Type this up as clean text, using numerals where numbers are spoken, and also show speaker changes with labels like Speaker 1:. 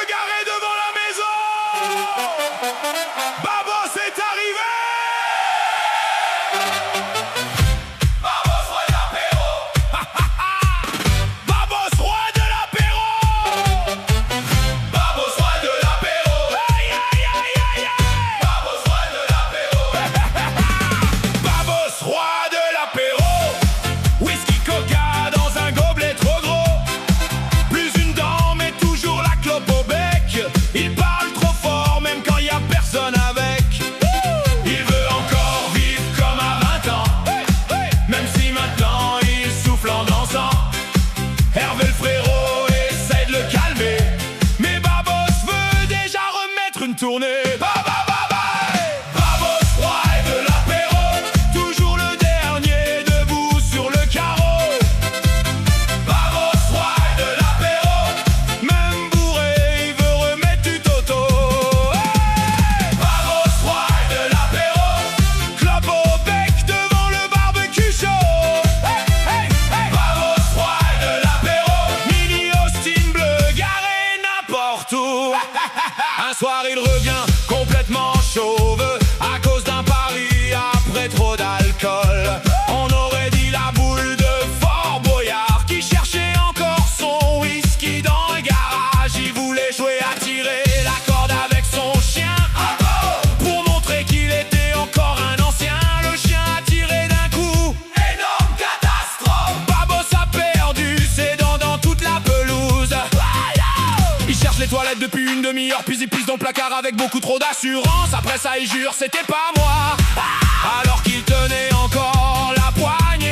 Speaker 1: garé devant la maison. Babos est arrivé. Babos roi de l'apéro. Babos roi de l'apéro. Babos roi de l'apéro. Aïe aïe aïe aïe aïe. Babos roi de l'apéro. Babos roi de l'apéro. Whisky coca dans un gobelet trop gros. Plus une dent mais toujours la clope au bec. Il parle trop fort même quand y a personne avec. Il veut encore vivre comme à 20 ans. Même si maintenant il souffle en dansant. Hervé le frérot essaie de le calmer. Mais Babos veut déjà remettre une tournée. Babos roi de l'apéro. Toujours le dernier debout sur le carreau. Babos roi de l'apéro. Même bourré il veut remettre du toto. Babos roi de l'apéro. Clope au bec devant le barbecue chaud. Babos roi de l'apéro. Mini Austin bleu garé n'importe où. Un soir il revient complètement chauve à cause d'un pari après trop d'alcool. On aurait dit la boule de Fort Boyard qui cherchait encore son whisky dans le garage. Il voulait jouer à tirer la corde avec son chien pour montrer qu'il était encore un ancien. Le chien a tiré d'un coup. Énorme catastrophe. Babos a perdu ses dents dans toute la pelouse. Il cherche les toilettes depuis une demi-heure, puis il pisse dans le placard avec beaucoup trop d'assurance. Après ça il jure c'était pas moi, alors qu'il tenait encore la poigne